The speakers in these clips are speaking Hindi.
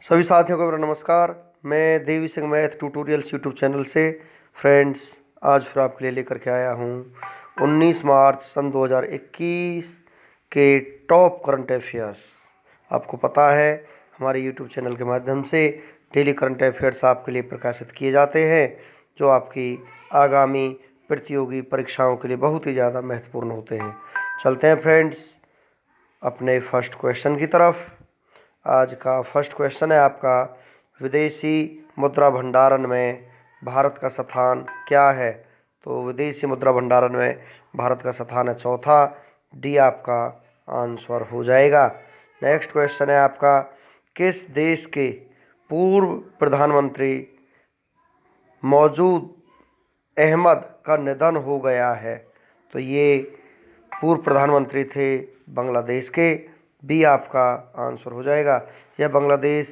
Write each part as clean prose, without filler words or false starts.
सभी साथियों को मेरा नमस्कार। मैं Devi Singh math tutorials YouTube channel से फ्रेंड्स आज फिर आपके लिए लेकर के आया हूँ 19 मार्च सन 2021 के टॉप करंट अफेयर्स। आपको पता है हमारे यूट्यूब चैनल के माध्यम से डेली करंट अफेयर्स आपके लिए प्रकाशित किए जाते हैं जो आपकी आगामी प्रतियोगी परीक्षाओं के लिए बहुत ही ज़्यादा महत्वपूर्ण होते हैं। चलते हैं फ्रेंड्स अपने फर्स्ट क्वेश्चन की तरफ। आज का फर्स्ट क्वेश्चन है आपका, विदेशी मुद्रा भंडारण में भारत का स्थान क्या है? तो विदेशी मुद्रा भंडारण में भारत का स्थान है चौथा, डी आपका आंसर हो जाएगा। नेक्स्ट क्वेश्चन है आपका, किस देश के पूर्व प्रधानमंत्री मौजूद अहमद का निधन हो गया है? तो ये पूर्व प्रधानमंत्री थे बांग्लादेश के, बी आपका आंसर हो जाएगा। यह बांग्लादेश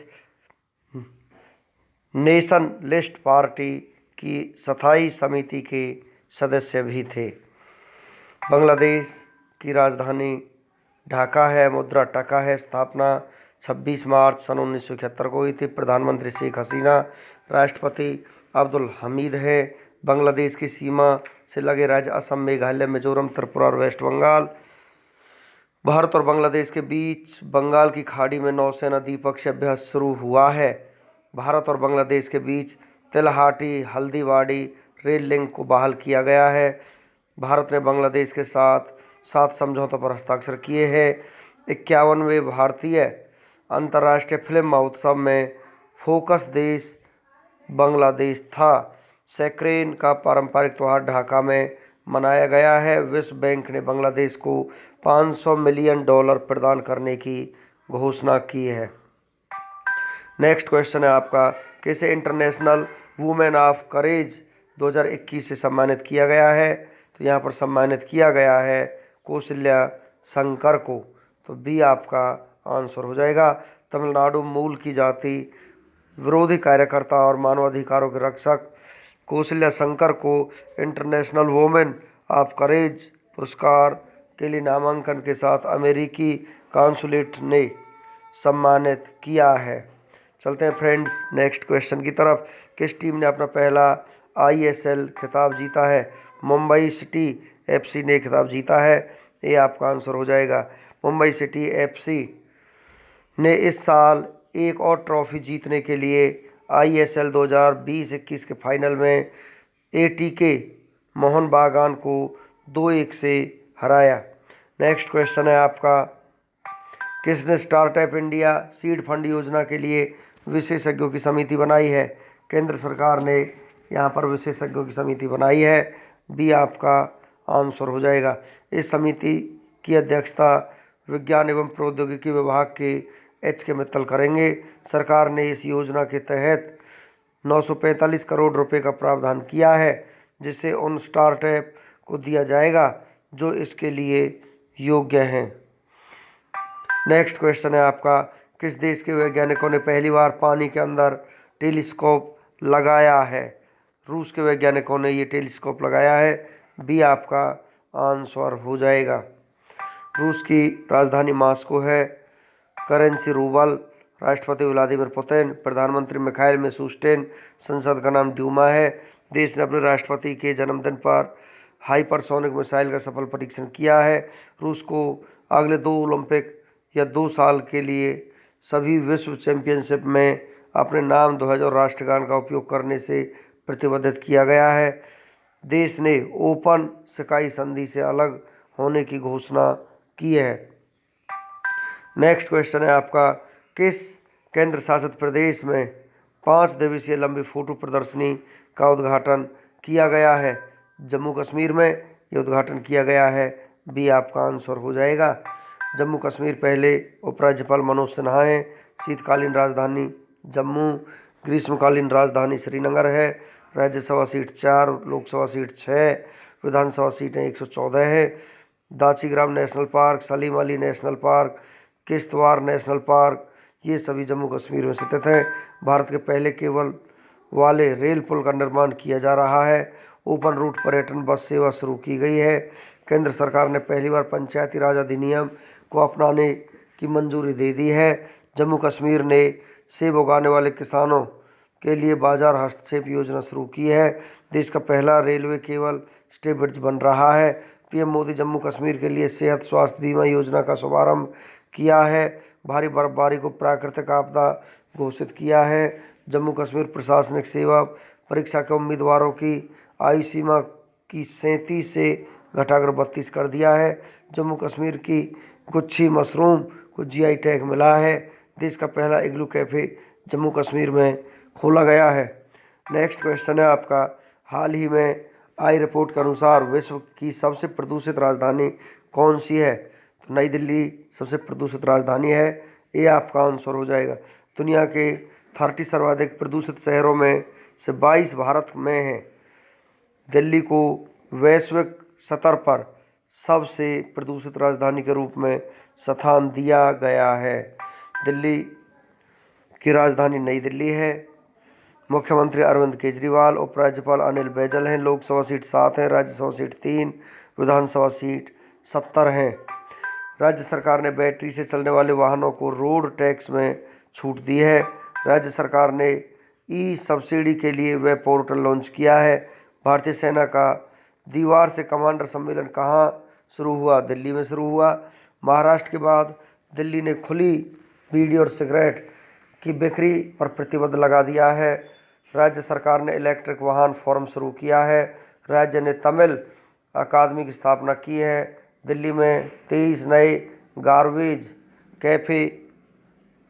नेशनलिस्ट पार्टी की स्थायी समिति के सदस्य भी थे। बांग्लादेश की राजधानी ढाका है, मुद्रा टका है। स्थापना 26 मार्च सन 1971 को हुई थी। प्रधानमंत्री शेख हसीना, राष्ट्रपति अब्दुल हमीद है। बांग्लादेश की सीमा से लगे राज्य असम, मेघालय, मिजोरम, त्रिपुरा और वेस्ट बंगाल। भारत और बांग्लादेश के बीच बंगाल की खाड़ी में नौसेना द्विपक्षीय अभ्यास शुरू हुआ है। भारत और बांग्लादेश के बीच तिलहाटी हल्दीवाड़ी रेल लिंक को बहाल किया गया है। भारत ने बांग्लादेश के साथ 7 समझौतों पर हस्ताक्षर किए हैं। 51वें भारतीय अंतर्राष्ट्रीय फिल्म महोत्सव में फोकस देश बांग्लादेश था। सैक्रेन का पारंपरिक त्यौहार ढाका में मनाया गया है। विश्व बैंक ने बांग्लादेश को $500 मिलियन प्रदान करने की घोषणा की है। नेक्स्ट क्वेश्चन है आपका, किसे इंटरनेशनल वुमेन ऑफ करेज 2021 से सम्मानित किया गया है? तो यहाँ पर सम्मानित किया गया है कौशल्या शंकर को, तो बी आपका आंसर हो जाएगा। तमिलनाडु मूल की जाति विरोधी कार्यकर्ता और मानवाधिकारों के रक्षक कौशल्या शंकर को इंटरनेशनल वुमेन ऑफ करेज पुरस्कार के लिए नामांकन के साथ अमेरिकी काउंसुलेट ने सम्मानित किया है। चलते हैं फ्रेंड्स नेक्स्ट क्वेश्चन की तरफ। किस टीम ने अपना पहला ISL खिताब जीता है? मुंबई सिटी FC ने खिताब जीता है, ये आपका आंसर हो जाएगा। मुंबई सिटी FC ने इस साल एक और ट्रॉफी जीतने के लिए ISL 2020-21 के फाइनल में ATK मोहन बागान को 2-1 से हराया। नेक्स्ट क्वेश्चन है आपका, किसने स्टार्टअप इंडिया सीड फंड योजना के लिए विशेषज्ञों की समिति बनाई है? केंद्र सरकार ने यहाँ पर विशेषज्ञों की समिति बनाई है, बी आपका आंसर हो जाएगा। इस समिति की अध्यक्षता विज्ञान एवं प्रौद्योगिकी विभाग के HK मित्तल करेंगे। सरकार ने इस योजना के तहत 945 करोड़ रुपए का प्रावधान किया है, जिसे उन स्टार्टअप को दिया जाएगा जो इसके लिए योग्य हैं। नेक्स्ट क्वेश्चन है आपका, किस देश के वैज्ञानिकों ने पहली बार पानी के अंदर टेलीस्कोप लगाया है? रूस के वैज्ञानिकों ने ये टेलीस्कोप लगाया है, बी आपका आंसर हो जाएगा। रूस की राजधानी मॉस्को है। Currency rouble. राष्ट्रपति व्लादिमीर पुतिन। प्रधानमंत्री मिखाइल मिशूस्टिन। संसद का नाम ड्यूमा है। देश ने अपने राष्ट्रपति के जन्मदिन पर हाइपरसोनिक मिसाइल का सफल परीक्षण किया है। रूस को अगले 2 ओलंपिक या 2 साल के लिए सभी विश्व चैंपियनशिप में अपने नाम, ध्वज और राष्ट्रगान का उपयोग करने से प्रतिबद्ध किया गया है। देश ने ओपन शिकाई संधि से अलग होने की घोषणा की है। नेक्स्ट क्वेश्चन है आपका, किस केंद्र शासित प्रदेश में 5 दिवसीय लंबी फोटो प्रदर्शनी का उद्घाटन किया गया है? जम्मू कश्मीर में ये उद्घाटन किया गया है, बी आपका आंसर हो जाएगा। जम्मू कश्मीर पहले उपराज्यपाल मनोज सिन्हा हैं। शीतकालीन राजधानी जम्मू, ग्रीष्मकालीन राजधानी श्रीनगर है। राज्यसभा सीट 4, लोकसभा सीट 6, विधानसभा सीटें 114 है। Dachigam national park, Salim Ali national park, Kishtwar national park, ये सभी जम्मू कश्मीर में स्थित हैं। भारत के पहले केबल वाले रेल पुल का निर्माण किया जा रहा है। ओपन रूट पर्यटन बस सेवा शुरू की गई है। केंद्र सरकार ने पहली बार पंचायती राज अधिनियम को अपनाने की मंजूरी दे दी है। जम्मू कश्मीर ने सेब उगाने वाले किसानों के लिए बाजार हस्तक्षेप योजना शुरू की है। देश का पहला रेलवे केबल स्टे ब्रिज बन रहा है। पीएम मोदी जम्मू कश्मीर के लिए सेहत स्वास्थ्य बीमा योजना का शुभारंभ किया है। भारी बर्फबारी को प्राकृतिक आपदा घोषित किया है। जम्मू कश्मीर प्रशासनिक सेवा परीक्षा के उम्मीदवारों की आयु सीमा की 37 से घटाकर 32 कर दिया है। जम्मू कश्मीर की गुच्छी मशरूम को जीआई टैग मिला है। देश का पहला इग्लू कैफे जम्मू कश्मीर में खोला गया है। नेक्स्ट क्वेश्चन है आपका, हाल ही में आई रिपोर्ट के अनुसार विश्व की सबसे प्रदूषित राजधानी कौन सी है? तो नई दिल्ली सबसे प्रदूषित राजधानी है। ये आपका आंसर हो जाएगा। दुनिया के 30 सर्वाधिक प्रदूषित शहरों में से 22 भारत में हैं। दिल्ली को वैश्विक स्तर पर सबसे प्रदूषित राजधानी के रूप में स्थान दिया गया है। दिल्ली की राजधानी नई दिल्ली है। मुख्यमंत्री अरविंद केजरीवाल, उपराज्यपाल अनिल बैजल हैं। लोकसभा सीट 7 है, राज्यसभा सीट 3, विधानसभा सीट 70 हैं। राज्य सरकार ने बैटरी से चलने वाले वाहनों को रोड टैक्स में छूट दी है। राज्य सरकार ने ई सब्सिडी के लिए वेब पोर्टल लॉन्च किया है। भारतीय सेना का दीवार से कमांडर सम्मेलन कहाँ शुरू हुआ? दिल्ली में शुरू हुआ। महाराष्ट्र के बाद दिल्ली ने खुली बीड़ी और सिगरेट की बिक्री पर प्रतिबंध लगा दिया है। राज्य सरकार ने इलेक्ट्रिक वाहन फोरम शुरू किया है। राज्य ने तमिल अकादमी की स्थापना की है। दिल्ली में 23 नए गार्बेज कैफ़े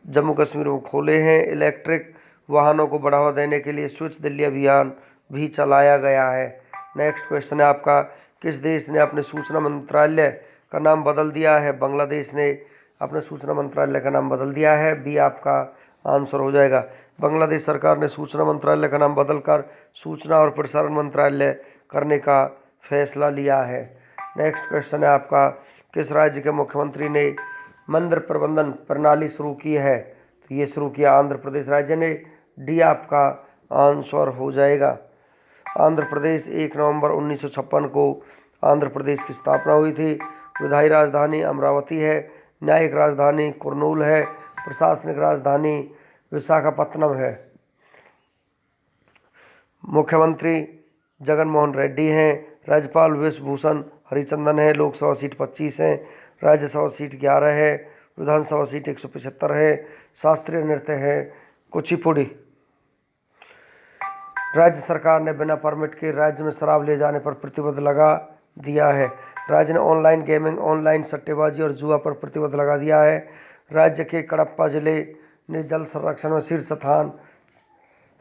जम्मू कश्मीर में खोले हैं। इलेक्ट्रिक वाहनों को बढ़ावा देने के लिए स्वच्छ दिल्ली अभियान भी चलाया गया है। नेक्स्ट क्वेश्चन है आपका, किस देश ने अपने सूचना मंत्रालय का नाम बदल दिया है? बांग्लादेश ने अपने सूचना मंत्रालय का नाम बदल दिया है। बी आपका आंसर हो जाएगा। बांग्लादेश सरकार ने सूचना मंत्रालय का नाम बदलकर सूचना और प्रसारण मंत्रालय करने का फैसला लिया है। नेक्स्ट क्वेश्चन है आपका, किस राज्य के मुख्यमंत्री ने मंदिर प्रबंधन प्रणाली शुरू की है? तो ये शुरू किया आंध्र प्रदेश राज्य ने। डी आपका आंसर हो जाएगा। आंध्र प्रदेश 1 नवंबर 1956 को आंध्र प्रदेश की स्थापना हुई थी। विधायी राजधानी अमरावती है। न्यायिक राजधानी कुर्नूल है। प्रशासनिक राजधानी विशाखापत्तनम है। मुख्यमंत्री जगन मोहन रेड्डी हैं। राज्यपाल विश्वभूषण हरिचंदन है। लोकसभा सीट 25 है, राज्यसभा सीट 11 है, विधानसभा सीट 175 है। शास्त्रीय नृत्य है कुचिपुड़ी। राज्य सरकार ने बिना परमिट के राज्य में शराब ले जाने पर प्रतिबंध लगा दिया है। राज्य ने ऑनलाइन गेमिंग, ऑनलाइन सट्टेबाजी और जुआ पर प्रतिबंध लगा दिया है। राज्य के कडप्पा जिले ने जल संरक्षण में शीर्ष स्थान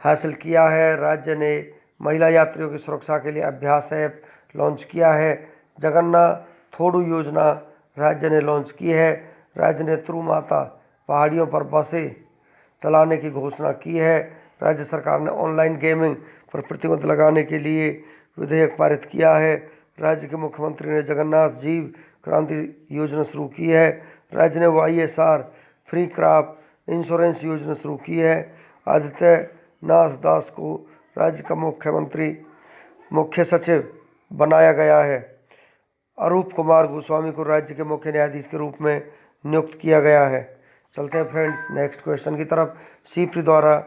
हासिल किया है। राज्य ने महिला यात्रियों की सुरक्षा के लिए अभ्यास ऐप लॉन्च किया है। जगन्नाथ थोड़ू योजना राज्य ने लॉन्च की है। राज्य ने त्रुमाता पहाड़ियों पर बसें चलाने की घोषणा की है। राज्य सरकार ने ऑनलाइन गेमिंग पर प्रतिबंध लगाने के लिए विधेयक पारित किया है। राज्य के मुख्यमंत्री ने जगन्नाथ जीव क्रांति योजना शुरू की है। राज्य ने YSR फ्री क्रॉप इंश्योरेंस योजना शुरू की है। आदित्य नाथ दास को राज्य का मुख्य सचिव बनाया गया है। अरूप कुमार गोस्वामी को राज्य के मुख्य न्यायाधीश के रूप में नियुक्त किया गया है। चलते हैं फ्रेंड्स नेक्स्ट क्वेश्चन की तरफ। सीप्री द्वारा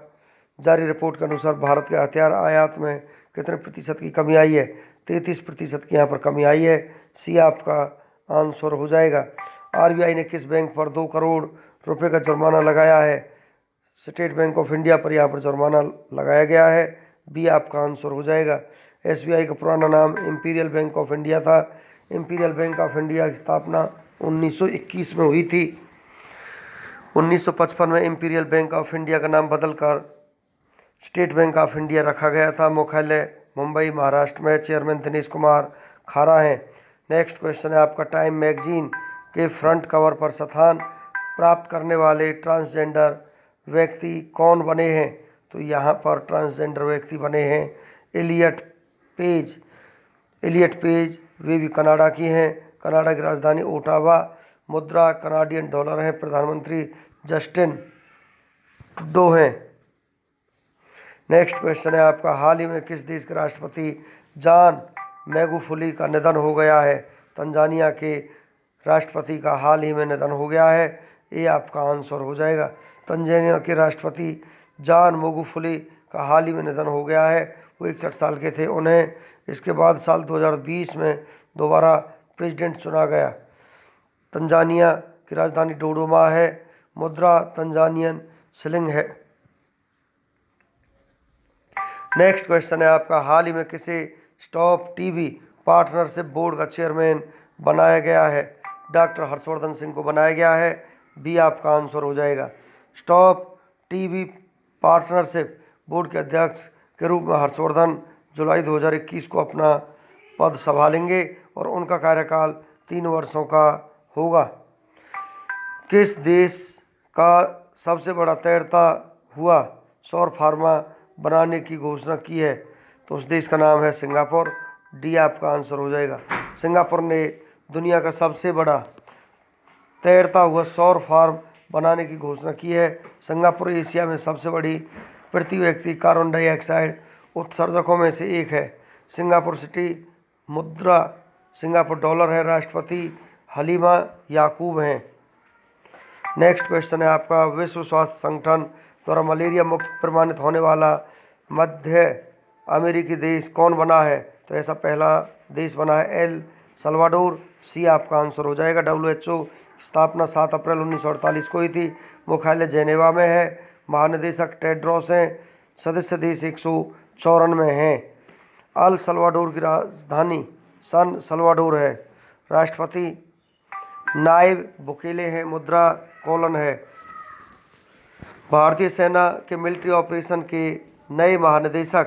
जारी रिपोर्ट के अनुसार भारत के हथियार आयात में कितने प्रतिशत की कमी आई है? 33% की यहाँ पर कमी आई है। सी आपका आंसर हो जाएगा। RBI ने किस बैंक पर 2 करोड़ रुपए का जुर्माना लगाया है? स्टेट बैंक ऑफ इंडिया पर यहाँ पर जुर्माना लगाया गया है। बी आपका आंसर हो जाएगा। SBI का पुराना नाम इंपीरियल बैंक ऑफ इंडिया था। इंपीरियल बैंक ऑफ इंडिया की स्थापना 1921 में हुई थी। 1955 में इंपीरियल बैंक ऑफ इंडिया का नाम बदलकर स्टेट बैंक ऑफ इंडिया रखा गया था। मुख्यालय मुंबई महाराष्ट्र में। चेयरमैन दिनेश कुमार खारा हैं। नेक्स्ट क्वेश्चन है आपका, टाइम मैगजीन के फ्रंट कवर पर स्थान प्राप्त करने वाले ट्रांसजेंडर व्यक्ति कौन बने हैं? तो यहाँ पर ट्रांसजेंडर व्यक्ति बने हैं एलियट पेज। वे भी कनाडा की हैं। कनाडा की राजधानी ओटावा। मुद्रा कनाडियन डॉलर है। प्रधानमंत्री जस्टिन ट्रूडो हैं। नेक्स्ट क्वेश्चन है आपका, हाल ही में किस देश के राष्ट्रपति जॉन मैगुफुली का निधन हो गया है? तंजानिया के राष्ट्रपति का हाल ही में निधन हो गया है। ये आपका आंसर हो जाएगा। तंजानिया के राष्ट्रपति जॉन मैगुफुली का हाल ही में निधन हो गया है। वो 61 साल के थे। उन्हें इसके बाद साल 2020 में दोबारा प्रेसिडेंट चुना गया। तंजानिया की राजधानी डोडोमा है। मुद्रा तंजानियन शिलिंग है। नेक्स्ट क्वेश्चन है आपका, हाल ही में किसे स्टॉप टीबी पार्टनरशिप बोर्ड का चेयरमैन बनाया गया है? डॉक्टर हर्षवर्धन सिंह को बनाया गया है। बी आपका आंसर हो जाएगा। स्टॉप टीबी पार्टनरशिप बोर्ड के अध्यक्ष के रूप में हर्षवर्धन जुलाई 2021 को अपना पद संभालेंगे और उनका कार्यकाल 3 वर्षों का होगा। किस देश का सबसे बड़ा तैरता हुआ सौर फार्मा बनाने की घोषणा की है? तो उस देश का नाम है सिंगापुर। डी आपका आंसर हो जाएगा। सिंगापुर ने दुनिया का सबसे बड़ा तैरता हुआ सौर फार्म बनाने की घोषणा की है। सिंगापुर एशिया में सबसे बड़ी प्रति व्यक्ति कार्बन डाइऑक्साइड उत्सर्जकों में से एक है। सिंगापुर सिटी मुद्रा सिंगापुर डॉलर है। राष्ट्रपति हलीमा याकूब हैं। नेक्स्ट क्वेश्चन है आपका, विश्व स्वास्थ्य संगठन द्वारा मलेरिया मुक्त प्रमाणित होने वाला मध्य अमेरिकी देश कौन बना है? तो ऐसा पहला देश बना है एल सल्वाडोर। सी आपका आंसर हो जाएगा। WHO स्थापना 7 अप्रैल 1948 को हुई थी। मुख्यालय जेनेवा में है। महानिदेशक टेड्रोस हैं। सदस्य देश 194 हैं। अल सल्वाडोर की राजधानी सन सल्वाडोर है। राष्ट्रपति नायब बुकेले हैं। मुद्रा कॉलन है। भारतीय सेना के मिलिट्री ऑपरेशन के नए महानिदेशक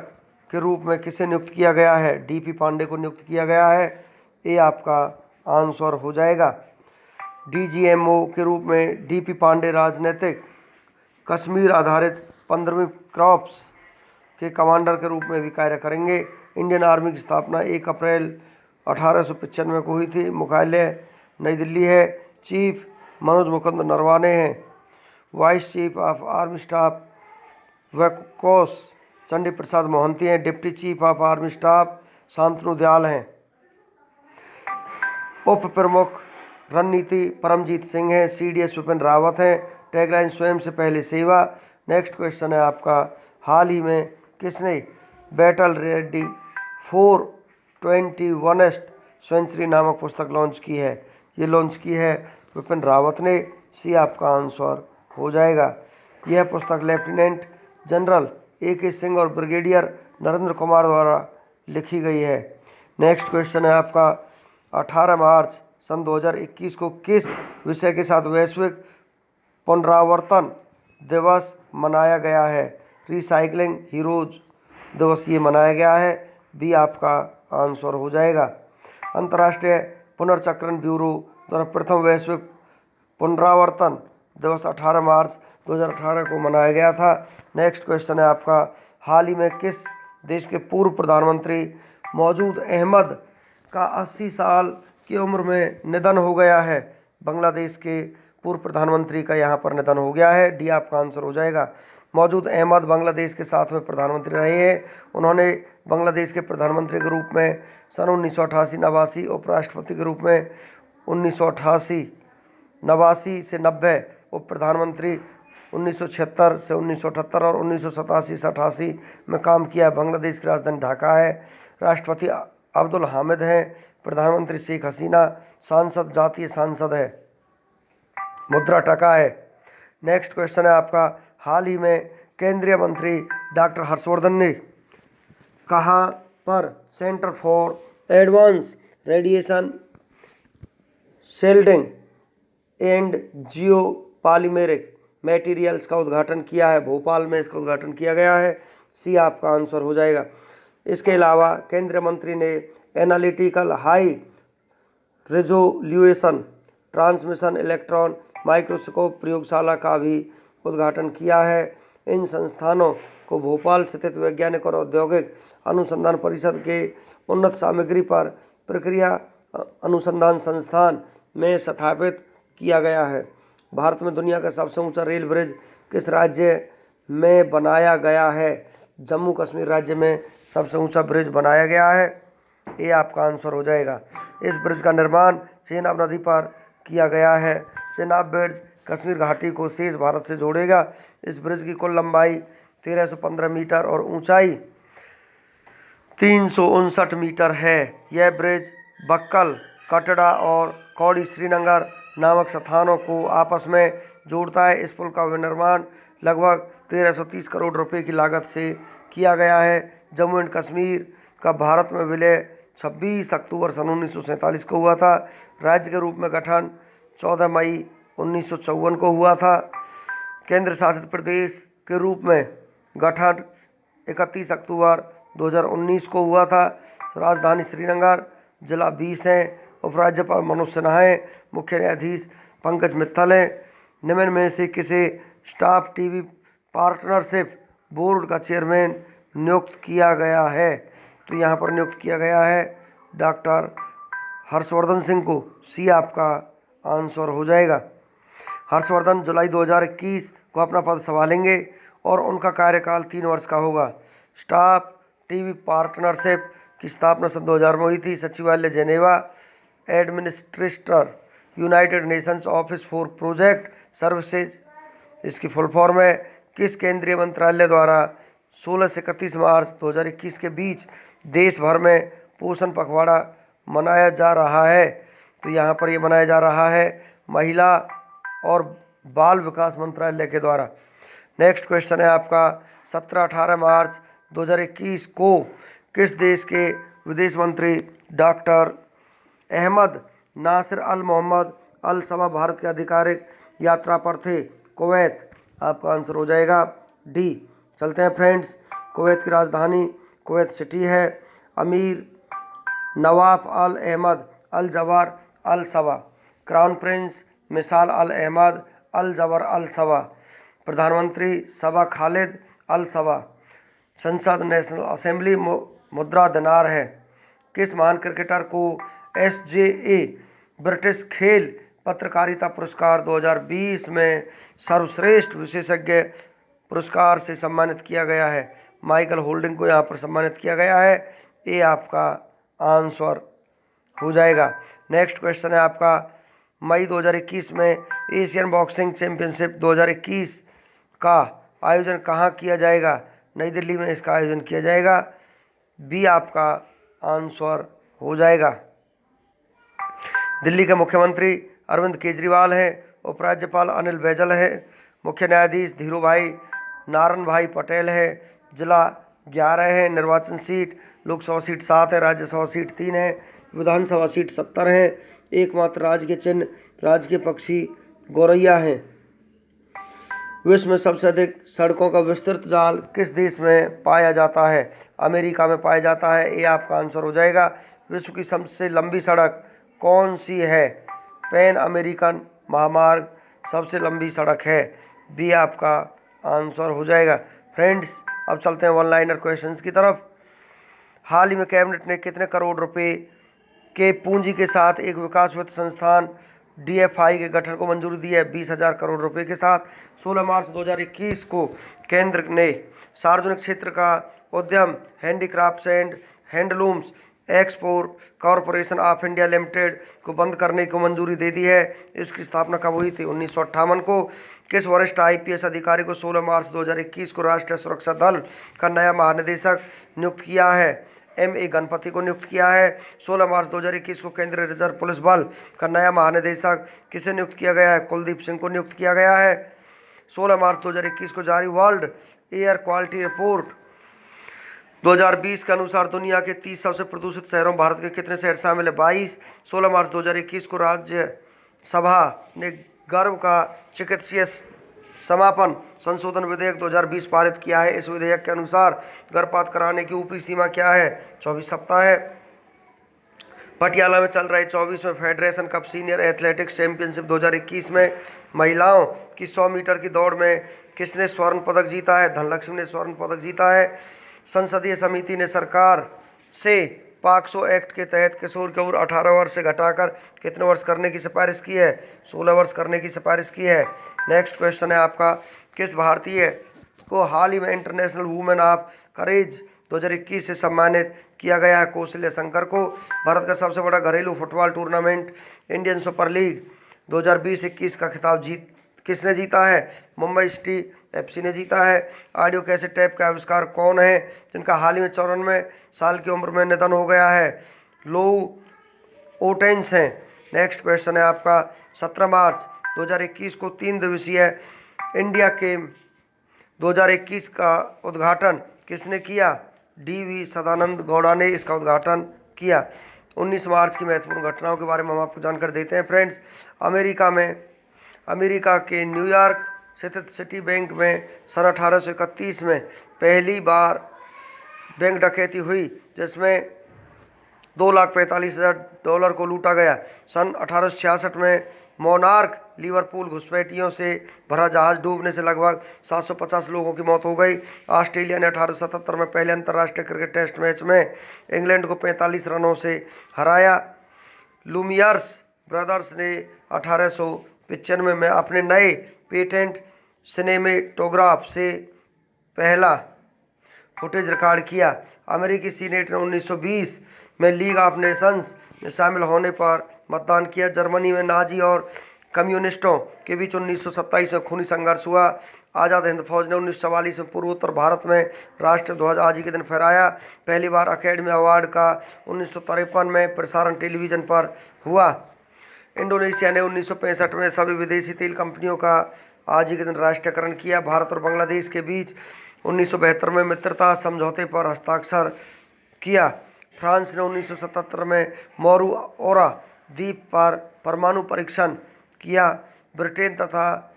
के रूप में किसे नियुक्त किया गया है? DP पांडे को नियुक्त किया गया है। ये आपका आंसर हो जाएगा। DGMO के रूप में DP पांडे राजनीतिक कश्मीर आधारित 15वीं क्रॉप्स के कमांडर के रूप में भी कार्य करेंगे। इंडियन आर्मी की स्थापना 1 अप्रैल 1895 को हुई थी। मुख्यालय नई दिल्ली है। चीफ मनोज मुकुंद नरवाने हैं। Vice chief of army staff वैकोस चंडी प्रसाद मोहंती हैं। Deputy chief of army staff Shantanu Dayal हैं। उप प्रमुख रणनीति परमजीत सिंह हैं। CDS विपिन रावत हैं। टैगलाइन स्वयं से पहले सेवा। नेक्स्ट क्वेश्चन है आपका, हाल ही में किसने बैटल रेडी 421st सेंचुरी नामक पुस्तक लॉन्च की है? ये लॉन्च की है विपिन रावत ने। सी आपका आंसर हो जाएगा। यह पुस्तक लेफ्टिनेंट जनरल AK सिंह और ब्रिगेडियर नरेंद्र कुमार द्वारा लिखी गई है। नेक्स्ट क्वेश्चन है आपका, 18 मार्च सन 2021 को किस विषय के साथ वैश्विक पुनरावर्तन दिवस मनाया गया है? रिसाइकलिंग हीरोज दिवस ये मनाया गया है। बी आपका आंसर हो जाएगा। अंतर्राष्ट्रीय पुनर्चक्रण ब्यूरो द्वारा प्रथम वैश्विक पुनरावर्तन दिवस 18 मार्च 2018 को मनाया गया था। नेक्स्ट क्वेश्चन है आपका, हाल ही में किस देश के पूर्व प्रधानमंत्री मौजूद अहमद का 80 साल की उम्र में निधन हो गया है? बांग्लादेश के पूर्व प्रधानमंत्री का यहाँ पर निधन हो गया है। डी आपका आंसर हो जाएगा। मौजूद अहमद बांग्लादेश के 7वें प्रधानमंत्री रहे हैं। उन्होंने बांग्लादेश के प्रधानमंत्री के रूप में सन 1988-89, उपराष्ट्रपति के रूप में 1988-89 से 90, उप प्रधानमंत्री 1976 से 1978 और 1987 से 88 में काम किया है। बांग्लादेश की राजधानी ढाका है। राष्ट्रपति अब्दुल हामिद हैं। प्रधानमंत्री शेख हसीना। सांसद जातीय सांसद है। मुद्रा टका है। नेक्स्ट क्वेश्चन है आपका, हाल ही में केंद्रीय मंत्री डॉक्टर हर्षवर्धन ने कहाँ पर centre for advance radiation shielding and Jio polymeric materials का उद्घाटन किया है? भोपाल में इसका उद्घाटन किया गया है। सी आपका आंसर हो जाएगा। इसके अलावा केंद्रीय मंत्री ने analytical high resolution transmission electron microscope प्रयोगशाला का भी उद्घाटन किया है। इन संस्थानों को भोपाल स्थित वैज्ञानिक और औद्योगिक अनुसंधान परिषद के उन्नत सामग्री पर प्रक्रिया अनुसंधान संस्थान में स्थापित किया गया है। भारत में दुनिया का सबसे ऊंचा रेल ब्रिज किस राज्य में बनाया गया है? जम्मू कश्मीर राज्य में सबसे ऊंचा ब्रिज बनाया गया है। ये आपका आंसर हो जाएगा। इस ब्रिज का निर्माण चेनाब नदी पर किया गया है। चेनाब ब्रिज कश्मीर घाटी को शेष भारत से जोड़ेगा। इस ब्रिज की कुल लंबाई 1315 मीटर और ऊंचाई 359 मीटर है। यह ब्रिज बक्कल, कटड़ा और कौड़ी श्रीनगर नामक स्थानों को आपस में जोड़ता है। इस पुल का विनिर्माण लगभग 1330 करोड़ रुपए की लागत से किया गया है। जम्मू एंड कश्मीर का भारत में विलय 26 अक्टूबर सन 1947 को हुआ था। राज्य के रूप में गठन 14 मई 1954 को हुआ था। केंद्र शासित प्रदेश के रूप में गठन 31 अक्टूबर 2019 को हुआ था। राजधानी श्रीनगर, जिला 20 हैं। उपराज्यपाल मनोज सिन्हा हैं। मुख्य न्यायाधीश पंकज मित्तल हैं। निम्न में से किसे स्टाफ टीवी पार्टनरशिप बोर्ड का चेयरमैन नियुक्त किया गया है? तो यहाँ पर नियुक्त किया गया है डॉक्टर हर्षवर्धन सिंह को। सी आपका आंसर हो जाएगा। हर्षवर्धन जुलाई 2021 को अपना पद संभालेंगे और उनका कार्यकाल 3 वर्ष का होगा। स्टाफ टीवी पार्टनरशिप की स्थापना सन 2000 में हुई थी। सचिवालय Geneva. Administrator United Nations office for project services, इसकी फुल फॉर्म है। किस केंद्रीय मंत्रालय द्वारा 16 से 31 मार्च 2021 के बीच देश भर में पोषण पखवाड़ा मनाया जा रहा है? तो यहाँ पर ये मनाया जा रहा है महिला और बाल विकास मंत्रालय के द्वारा। नेक्स्ट क्वेश्चन है आपका 17-18 मार्च 2021 को किस देश के विदेश मंत्री डॉक्टर अहमद नासिर अल मोहम्मद अल सबा भारत के आधिकारिक यात्रा पर थे? कुवैत। आपका आंसर हो जाएगा डी। चलते हैं फ्रेंड्स। कुवैत की राजधानी कुवैत सिटी है। अमीर नवाफ अल अहमद अल जबर अल सबा। क्राउन प्रिंस मिसाल अल अहमद अल जबर अल सबा। प्रधानमंत्री सबा खालिद अल सबा। संसद नेशनल असेंबली मुद्रा दिनार है। किस महान क्रिकेटर को SJA ब्रिटिश खेल पत्रकारिता पुरस्कार 2020 में सर्वश्रेष्ठ विशेषज्ञ पुरस्कार से सम्मानित किया गया है? माइकल होल्डिंग को यहाँ पर सम्मानित किया गया है। ये आपका आंसर हो जाएगा। नेक्स्ट क्वेश्चन है आपका मई 2021 में एशियन बॉक्सिंग चैंपियनशिप 2021 का आयोजन कहाँ किया जाएगा? नई दिल्ली में इसका आयोजन किया जाएगा। बी आपका आंसर हो जाएगा। दिल्ली के मुख्यमंत्री अरविंद केजरीवाल हैं। उपराज्यपाल अनिल बैजल है। मुख्य न्यायाधीश धीरू भाई नारायण भाई पटेल है। जिला 11 है। निर्वाचन सीट लोकसभा सीट 7 है, राज्यसभा सीट 3 है, विधानसभा सीट 70 है। एकमात्र राजकीय चिन्ह राजकीय पक्षी गौरैया है। विश्व में सबसे अधिक सड़कों का विस्तृत जाल किस देश में पाया जाता है? अमेरिका में पाया जाता है। ये आपका आंसर हो जाएगा। विश्व की सबसे लंबी सड़क कौन सी है? पैन अमेरिकन महामार्ग सबसे लंबी सड़क है। बी आपका आंसर हो जाएगा। फ्रेंड्स अब चलते हैं वन लाइनर क्वेश्चंस की तरफ। हाल ही में कैबिनेट ने कितने करोड़ रुपए के पूंजी के साथ एक विकास वित्त संस्थान DFI के गठन को मंजूरी दी है? 20,000 करोड़ रुपए के साथ। 16 मार्च 2021 को केंद्र ने सार्वजनिक क्षेत्र का उद्यम handicrafts and handlooms export corporation of India limited को बंद करने को मंजूरी दे दी है। इसकी स्थापना कब हुई थी? 1958 को। किस वरिष्ठ IPS अधिकारी को 16 मार्च 2021 को राष्ट्रीय सुरक्षा दल का नया महानिदेशक नियुक्त किया है? MA गणपति को नियुक्त किया है। 16 मार्च 2021 को केंद्रीय रिजर्व पुलिस बल का नया महानिदेशक किसे नियुक्त किया गया है? कुलदीप सिंह को नियुक्त किया गया है। 16 मार्च 2021 को जारी वर्ल्ड एयर क्वालिटी रिपोर्ट 2020 के अनुसार दुनिया के 30 सबसे प्रदूषित शहरों भारत के कितने शहर शामिल है? 22। 16 मार्च 2021 को राज्यसभा ने गर्भ का चिकित्सीय समापन संशोधन विधेयक 2020 पारित किया है। इस विधेयक के अनुसार गर्भपात कराने की ऊपरी सीमा क्या है? 24 सप्ताह है। पटियाला में चल रहे 24वें federation cup senior athletics championship 2021 में महिलाओं की 100 मीटर की दौड़ में किसने स्वर्ण पदक जीता है? धनलक्ष्मी ने स्वर्ण पदक जीता है। संसदीय समिति ने सरकार से पॉक्सो एक्ट के तहत किशोर की उम्र 18 वर्ष से घटाकर कितने वर्ष करने की सिफारिश की है? 16 वर्ष करने की सिफारिश की है। नेक्स्ट क्वेश्चन है आपका किस भारतीय को हाल ही में इंटरनेशनल वुमेन ऑफ करेज 2021 से सम्मानित किया गया है? कौशल्या शंकर को। भारत का सबसे बड़ा घरेलू football tournament Indian super league 2020-21 का खिताब जीत किसने जीता है? मुंबई सिटी एफसी ने जीता है। ऑडियो कैसेट टेप का आविष्कार कौन है जिनका हाल ही में 94 साल की उम्र में निधन हो गया है? लोउ ओटेंस हैं। नेक्स्ट क्वेश्चन है आपका 17 मार्च 2021 को 3 दिवसीय इंडिया गेम 2021 का उद्घाटन किसने किया? डी.वी. सदानंद गौड़ा ने इसका उद्घाटन किया। 19 मार्च की महत्वपूर्ण घटनाओं के बारे में हम आपको जानकारी देते हैं फ्रेंड्स। अमेरिका के न्यूयॉर्क स्थित सिटी बैंक में सन 1831 में पहली बार बैंक डकैती हुई जिसमें $2,45,000 को लूटा गया। सन 1866 में मोनार्क लिवरपूल घुसपैठियों से भरा जहाज डूबने से लगभग 750 लोगों की मौत हो गई। ऑस्ट्रेलिया ने 1877 में पहले अंतर्राष्ट्रीय क्रिकेट टेस्ट मैच में इंग्लैंड को 45 रनों से हराया। लुमियर्स ब्रदर्स ने 1895 में अपने नए पेटेंट सिनेमेटोग्राफ से पहला फुटेज रिकॉर्ड किया। अमेरिकी सीनेट ने 1920 में लीग ऑफ नेशंस में शामिल होने पर मतदान किया। जर्मनी में नाजी और कम्युनिस्टों के बीच 1927 में खूनी संघर्ष हुआ। आज़ाद हिंद फौज ने 1944 में पूर्वोत्तर भारत में राष्ट्रीय ध्वज आज ही के दिन फहराया। पहली बार अकेडमी अवार्ड का 1953 में प्रसारण टेलीविज़न पर हुआ। इंडोनेशिया ने 1965 में सभी विदेशी तेल कंपनियों का आज ही के दिन राष्ट्रीयकरण किया। भारत और बांग्लादेश के बीच 1972 में मित्रता समझौते पर हस्ताक्षर किया। फ्रांस ने 1977 में मोरुओरा द्वीप पर परमाणु परीक्षण किया। ब्रिटेन तथा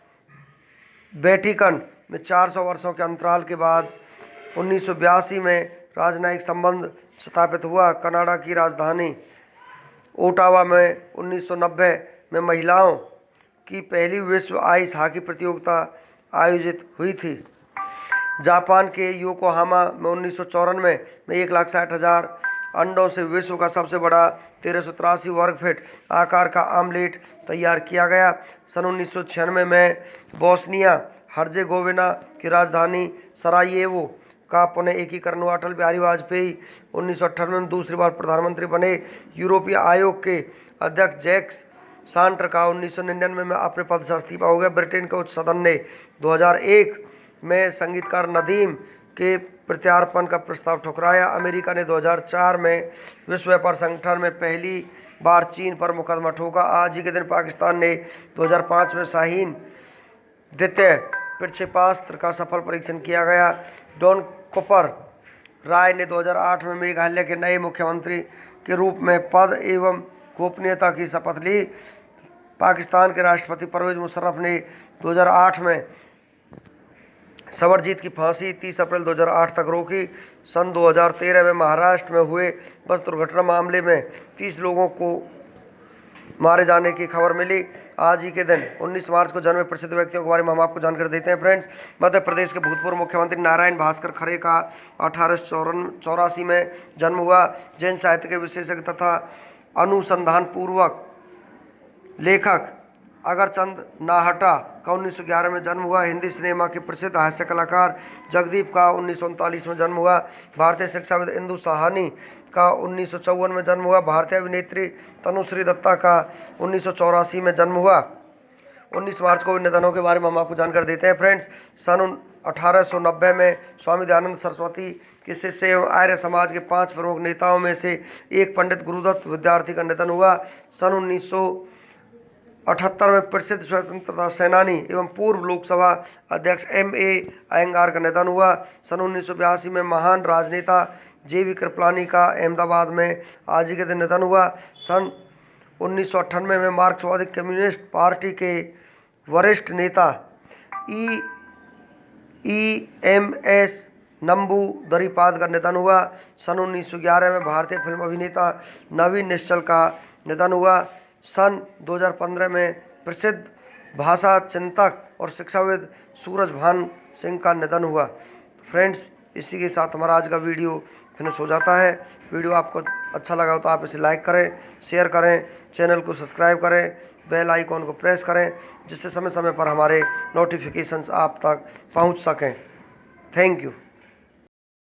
वेटिकन में 400 वर्षों के अंतराल के बाद 1982 में राजनयिक संबंध स्थापित हुआ। कनाडा की राजधानी ओटावा में 1990 में महिलाओं की पहली विश्व आइस हॉकी प्रतियोगिता आयोजित हुई थी। जापान के योकोहामा में 1994 में 1,60,000 अंडों से विश्व का सबसे बड़ा 1383 वर्ग फीट आकार का आमलेट तैयार किया गया। सन 1996 में बोस्निया हर्जेगोविना की राजधानी सरायेवो का पुनः एकीकरण हुआ। अटल बिहारी वाजपेयी 1998 में दूसरी बार प्रधानमंत्री बने। यूरोपीय आयोग के अध्यक्ष जैक्स सांटर का 1999 में अपने पद से इस्तीफा हो गया। ब्रिटेन के उच्च सदन ने 2001 में संगीतकार नदीम के प्रत्यार्पण का प्रस्ताव ठुकराया। अमेरिका ने 2004 में विश्व व्यापार संगठन में पहली बार चीन पर मुकदमा ठोका। आज ही के दिन पाकिस्तान ने 2005 में शाहीन द्वितीय प्रक्षेपास्त्र का सफल परीक्षण किया गया। डॉन कूपर राय ने 2008 में मेघालय के नए मुख्यमंत्री के रूप में पद एवं गोपनीयता की शपथ ली। पाकिस्तान के राष्ट्रपति परवेज मुशर्रफ ने 2008 में सवरजीत की फांसी 30 अप्रैल 2008 तक रोकी। सन 2013 में महाराष्ट्र में हुए बस दुर्घटना मामले में 30 लोगों को मारे जाने की खबर मिली। आज ही के दिन 19 मार्च को जन्मे प्रसिद्ध व्यक्तियों के बारे में हम आपको जानकारी देते हैं फ्रेंड्स। मध्य प्रदेश के भूतपूर्व मुख्यमंत्री नारायण भास्कर खरे का 1884 में जन्म हुआ। जैन साहित्य के विशेषज्ञ तथा अनुसंधान पूर्वक लेखक अगरचंद नाहटा का 1911 में जन्म हुआ। हिंदी सिनेमा के प्रसिद्ध हास्य कलाकार जगदीप का 1939 में जन्म हुआ। भारतीय शिक्षाविद इंदु साहनी का 1954 में जन्म हुआ। भारतीय अभिनेत्री तनुश्री दत्ता का 1984 में जन्म हुआ। 19 मार्च को निधनों के बारे में हम आपको जानकारी देते हैं फ्रेंड्स। सन 1890 में स्वामी दयानंद सरस्वती के शिष्य एवं आर्य समाज के 5 प्रमुख नेताओं में से एक पंडित गुरुदत्त विद्यार्थी का निधन हुआ। सन 1978 में प्रसिद्ध स्वतंत्रता सेनानी एवं पूर्व लोकसभा अध्यक्ष M.A. अयंगार का निधन हुआ। सन 1982 में महान राजनेता J.V. कृपलानी का अहमदाबाद में आज ही के दिन निधन हुआ। सन 1998 में मार्क्सवादी कम्युनिस्ट पार्टी के वरिष्ठ नेता E.M.S. नंबूदरीपाद का निधन हुआ। सन 1911 में भारतीय फिल्म अभिनेता नवीन निश्चल का निधन हुआ। सन 2015 में प्रसिद्ध भाषा चिंतक और शिक्षाविद सूरजभान सिंह का निधन हुआ। फ्रेंड्स, इसी के साथ हमारा आज का वीडियो फिनिश हो जाता है। वीडियो आपको अच्छा लगा हो तो आप इसे लाइक करें, शेयर करें, चैनल को सब्सक्राइब करें, बेल आइकॉन को प्रेस करें जिससे समय समय पर हमारे नोटिफिकेशंस आप तक पहुंच सकें। Thank you.